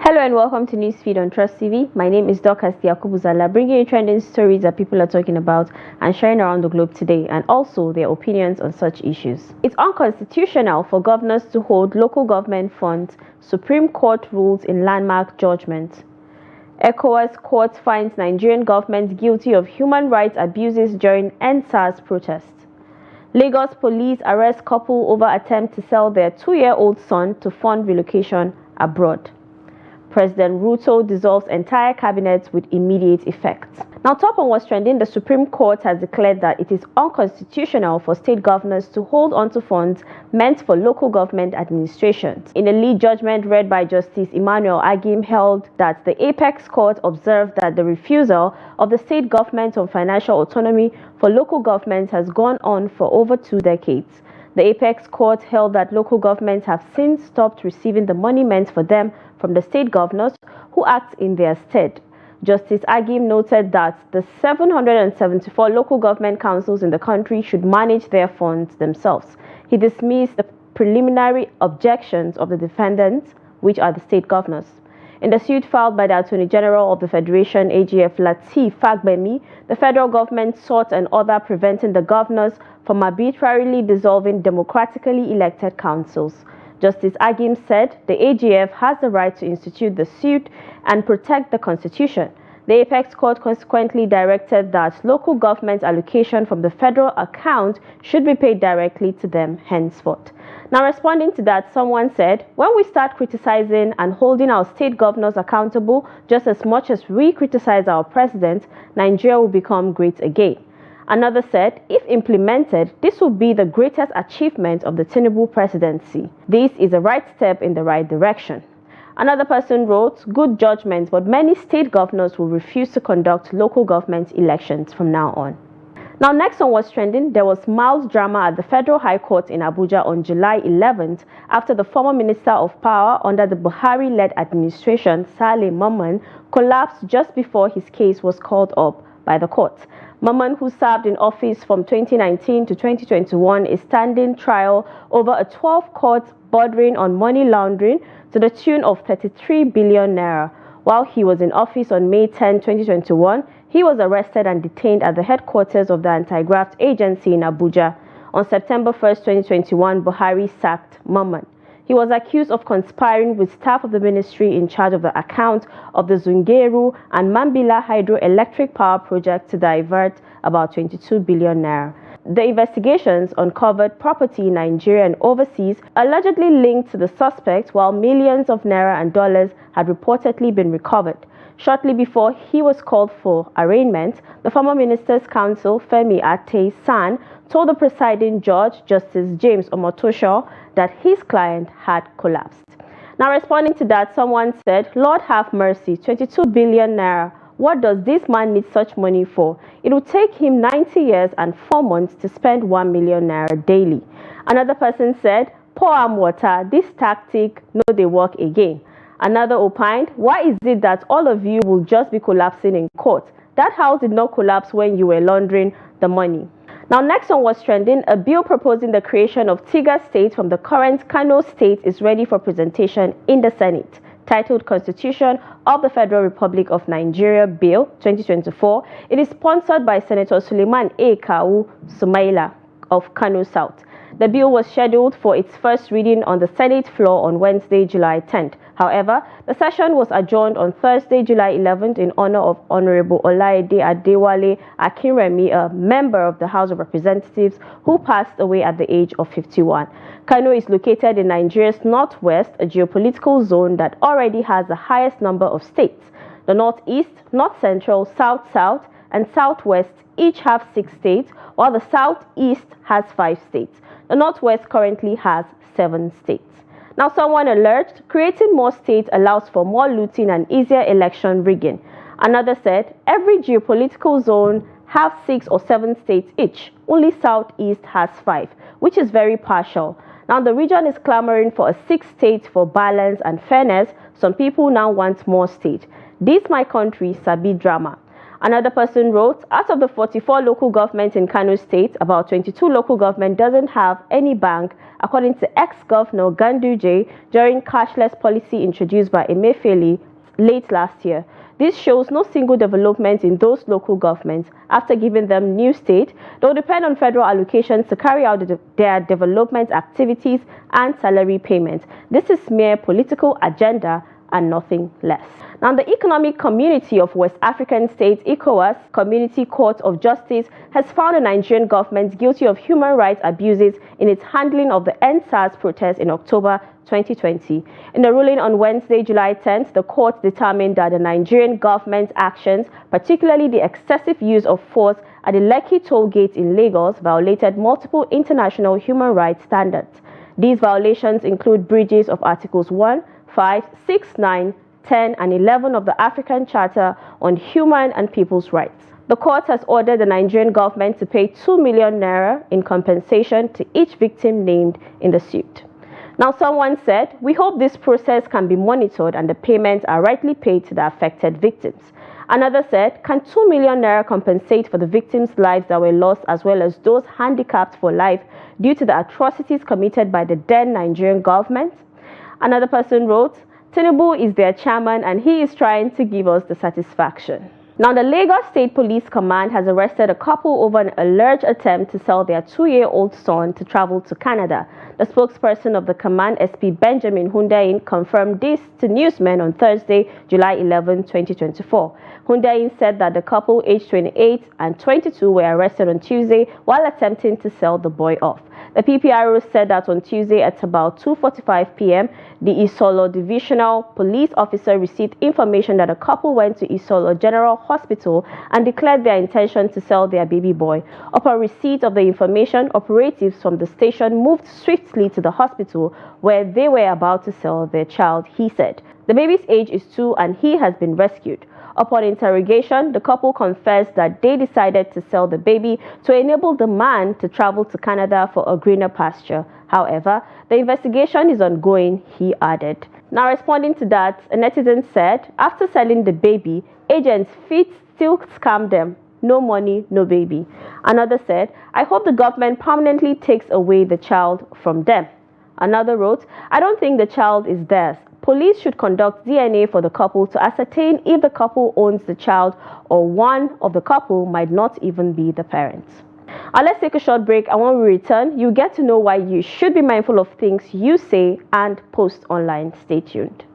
Hello and welcome to Newsfeed on Trust TV. My name is Dorcas Yakubuzala, bringing you trending stories that people are talking about and sharing around the globe today, and also their opinions on such issues. It's unconstitutional for governors to hold local government funds, Supreme Court rules in landmark judgment. ECOWAS court finds Nigerian government guilty of human rights abuses during EndSARS protests. Lagos police arrest couple over attempt to sell their 2-year-old son to fund relocation abroad. President Ruto dissolves entire cabinet with immediate effect. Now, top on what's trending, the Supreme Court has declared that it is unconstitutional for state governors to hold onto funds meant for local government administrations. In a lead judgment read by Justice Emmanuel Agim held that the Apex Court observed that the refusal of the state government on financial autonomy for local governments has gone on for over 2 decades. The Apex Court held that local governments have since stopped receiving the money meant for them from the state governors who act in their stead. Justice Agim noted that the 774 local government councils in the country should manage their funds themselves. He dismissed the preliminary objections of the defendants, which are the state governors. In the suit filed by the Attorney General of the Federation, AGF Lateef Fagbemi, the federal government sought an order preventing the governors from arbitrarily dissolving democratically elected councils. Justice Agim said the AGF has the right to institute the suit and protect the Constitution. The Apex Court consequently directed that local government allocation from the federal account should be paid directly to them henceforth. Now, responding to that, someone said, when we start criticizing and holding our state governors accountable just as much as we criticize our president, Nigeria will become great again. Another said, if implemented, this will be the greatest achievement of the Tinubu presidency. This is a right step in the right direction. Another person wrote, good judgment, but many state governors will refuse to conduct local government elections from now on. Now, next on what's trending, there was mild drama at the Federal High Court in Abuja on July 11th after the former Minister of Power under the Buhari-led administration, Saleh Mamman, collapsed just before his case was called up by the court. Mamman, who served in office from 2019 to 2021, is standing trial over a 12 court bordering on money laundering to the tune of 33 billion naira. While he was in office on May 10, 2021, he was arrested and detained at the headquarters of the anti-graft agency in Abuja. On September 1, 2021, Buhari sacked Mamman. He was accused of conspiring with staff of the ministry in charge of the account of the Zungeru and Mambila hydroelectric power project to divert about 22 billion naira. The investigations uncovered property in Nigeria and overseas allegedly linked to the suspect, while millions of naira and dollars had reportedly been recovered. Shortly before he was called for arraignment, the former minister's counsel, Femi Ate-San, told the presiding judge, Justice James Omotosho, that his client had collapsed. Now, responding to that, someone said, Lord have mercy, 22 billion naira. What does this man need such money for? It will take him 90 years and 4 months to spend 1 million naira daily. Another person said, pour am water, this tactic, no they work again. Another opined, why is it that all of you will just be collapsing in court? That house did not collapse when you were laundering the money. Now, next on what's trending, a bill proposing the creation of Tiga State from the current Kano State is ready for presentation in the Senate. Titled Constitution of the Federal Republic of Nigeria Bill 2024, it is sponsored by Senator Suleiman A. Kawu Sumaila of Kano South. The bill was scheduled for its first reading on the Senate floor on Wednesday, July 10th. However, the session was adjourned on Thursday, July 11th in honor of Honorable Olaide Adewale Akinremi, a member of the House of Representatives who passed away at the age of 51. Kano is located in Nigeria's northwest, a geopolitical zone that already has the highest number of states. The northeast, north central, south-south, and southwest each have 6 states, while the southeast has 5 states. The northwest currently has 7 states. Now, someone alleged creating more states allows for more looting and easier election rigging. Another said every geopolitical zone have 6 or 7 states each. Only southeast has 5, which is very partial. Now, the region is clamoring for a 6th state for balance and fairness. Some people now want more states. This my country, Sabi drama. Another person wrote, out of the 44 local governments in Kano State, about 22 local government doesn't have any bank, according to ex-governor Ganduje during cashless policy introduced by Emefiele late last year. This shows no single development in those local governments. After giving them new state, they will depend on federal allocations to carry out their development activities and salary payments. This is mere political agenda and nothing less. Now, the Economic Community of West African States, ECOWAS, Community Court of Justice, has found the Nigerian government guilty of human rights abuses in its handling of the EndSARS protest in October 2020. In a ruling on Wednesday, July 10th, the court determined that the Nigerian government's actions, particularly the excessive use of force at the Lekki toll gate in Lagos, violated multiple international human rights standards. These violations include breaches of Articles 1, 5, 6, 9, 10, and 11 of the African Charter on Human and People's Rights. The court has ordered the Nigerian government to pay 2 million naira in compensation to each victim named in the suit. Now, someone said, we hope this process can be monitored and the payments are rightly paid to the affected victims. Another said, can 2 million naira compensate for the victims' lives that were lost as well as those handicapped for life due to the atrocities committed by the then Nigerian government? Another person wrote, Tinubu is their chairman and he is trying to give us the satisfaction. Now, the Lagos State Police Command has arrested a couple over an alleged attempt to sell their 2-year-old son to travel to Canada. The spokesperson of the command, SP Benjamin Hundain, confirmed this to newsmen on Thursday, July 11, 2024. Hundain said that the couple, aged 28 and 22, were arrested on Tuesday while attempting to sell the boy off. The PPRO said that on Tuesday at about 2:45 p.m., the Isolo Divisional Police Officer received information that a couple went to Isolo General Hospital and declared their intention to sell their baby boy. Upon receipt of the information, operatives from the station moved swiftly to the hospital where they were about to sell their child, he said. The baby's age is 2 and he has been rescued. Upon interrogation, the couple confessed that they decided to sell the baby to enable the man to travel to Canada for a greener pasture. However, the investigation is ongoing, he added. Now, responding to that, a netizen said, after selling the baby, agents fit still scam them. No money, no baby. Another said, I hope the government permanently takes away the child from them. Another wrote, I don't think the child is theirs. Police should conduct DNA for the couple to ascertain if the couple owns the child or one of the couple might not even be the parents. Let's take a short break, and when we return, you get to know why you should be mindful of things you say and post online. Stay tuned.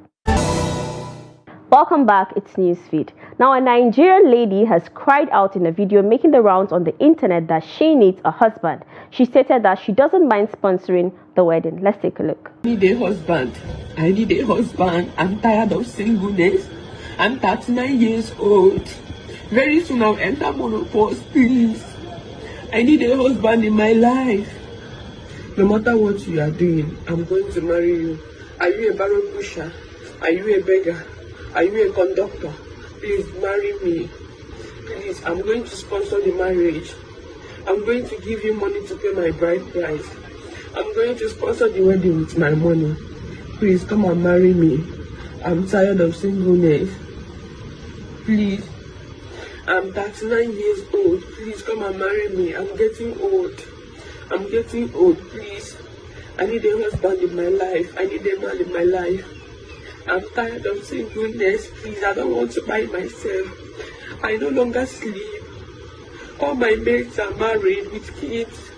Welcome back, it's Newsfeed. Now, a Nigerian lady has cried out in a video making the rounds on the internet that she needs a husband. She stated that she doesn't mind sponsoring the wedding. Let's take a look. I need a husband. I need a husband. I'm tired of singleness. I'm 39 years old. Very soon I'll enter menopause, please. I need a husband in my life. No matter what you are doing, I'm going to marry you. Are you a barrel pusher? Are you a beggar? Are you a conductor? Please marry me. Please, I'm going to sponsor the marriage. I'm going to give you money to pay my bride price. I'm going to sponsor the wedding with my money. Please come and marry me. I'm tired of singleness. Please. I'm 39 years old. Please come and marry me. I'm getting old. I'm getting old, please. I need a husband in my life. I need a man in my life. I'm tired of singleness, please. I don't want to buy myself. I no longer sleep. All my mates are married with kids,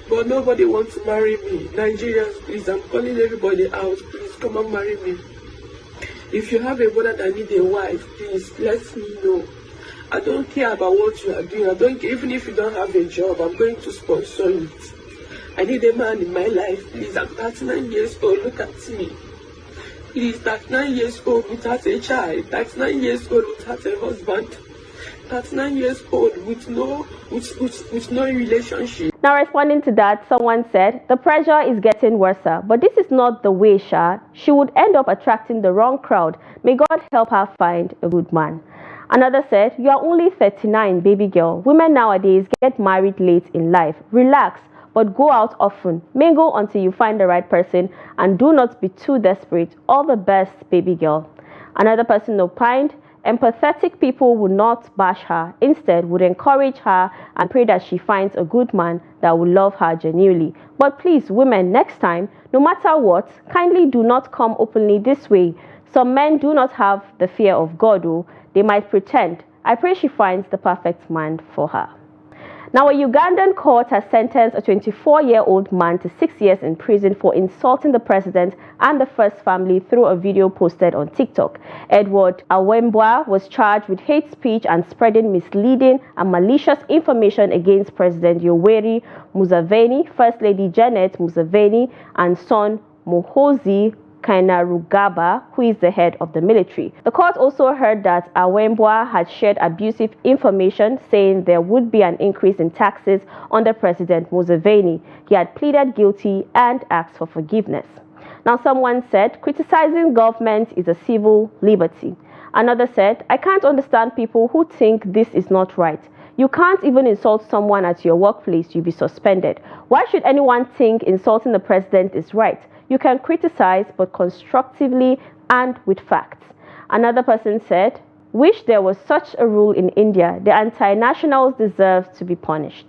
but nobody wants to marry me. Nigerians, please, I'm calling everybody out. Please come and marry me. If you have a brother that needs a wife, please let me know. I don't care about what you are doing. I don't care. Even if you don't have a job, I'm going to sponsor it. I need a man in my life, please. I'm 39 years old. Look at me. Please, 39 years old without a child, 39 years old without a husband, 39 years old with no relationship. Now, responding to that, someone said, the pressure is getting worse, but this is not the way, Sha. She would end up attracting the wrong crowd. May God help her find a good man. Another said, you are only 39, baby girl. Women nowadays get married late in life. Relax, but go out often. Mingle until you find the right person, and do not be too desperate. All the best, baby girl. Another person opined, empathetic people would not bash her, instead would encourage her and pray that she finds a good man that will love her genuinely. But please, women, next time, no matter what, kindly do not come openly this way. Some men do not have the fear of God, oh, they might pretend. I pray she finds the perfect man for her. Now, a Ugandan court has sentenced a 24-year-old man to 6 years in prison for insulting the president and the first family through a video posted on TikTok. Edward Awembwa was charged with hate speech and spreading misleading and malicious information against President Yoweri Museveni, First Lady Janet Museveni, and son Muhoozi Kainerugaba, who is the head of the military. The court also heard that Awembwa had shared abusive information saying there would be an increase in taxes under President Museveni. He had pleaded guilty and asked for forgiveness. Now, someone said, criticizing government is a civil liberty. Another said, I can't understand people who think this is not right. You can't even insult someone at your workplace, you'll be suspended. Why should anyone think insulting the president is right? You can criticize, but constructively and with facts. Another person said, wish there was such a rule in India. The anti-nationals deserve to be punished.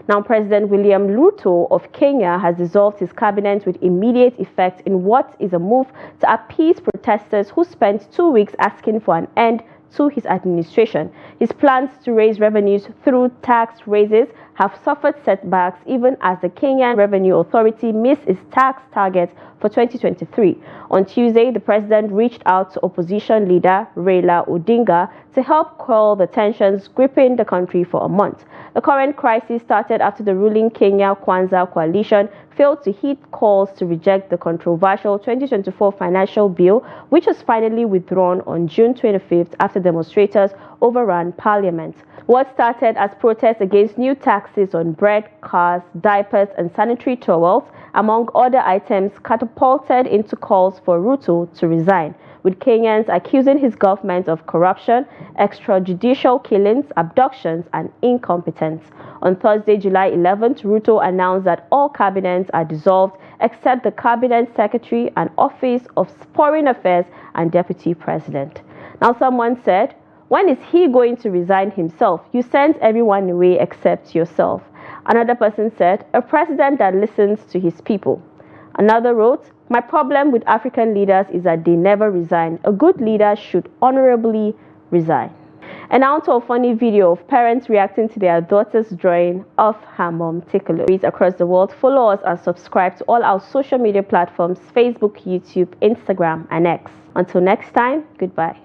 Now, President William Ruto of Kenya has dissolved his cabinet with immediate effect in what is a move to appease protesters who spent 2 weeks asking for an end to his administration. His plans to raise revenues through tax raises have suffered setbacks even as the Kenyan Revenue Authority missed its tax target for 2023. On Tuesday, the president reached out to opposition leader Raila Odinga to help quell the tensions gripping the country for a month. The current crisis started after the ruling Kenya Kwanza coalition failed to heed calls to reject the controversial 2024 financial bill, which was finally withdrawn on June 25th after demonstrators overran parliament. What started as protests against new taxes on bread, cars, diapers, and sanitary towels, among other items, catapulted into calls for Ruto to resign, with Kenyans accusing his government of corruption, extrajudicial killings, abductions, and incompetence. On Thursday, July 11th, Ruto announced that all cabinets are dissolved except the Cabinet Secretary and Office of Foreign Affairs and Deputy President. Now, someone said, when is he going to resign himself? You sent everyone away except yourself. Another person said, a president that listens to his people. Another wrote, my problem with African leaders is that they never resign. A good leader should honorably resign. And now to a funny video of parents reacting to their daughter's drawing of her mom. Take a look. Across the world, follow us and subscribe to all our social media platforms: Facebook, YouTube, Instagram, and X. Until next time, goodbye.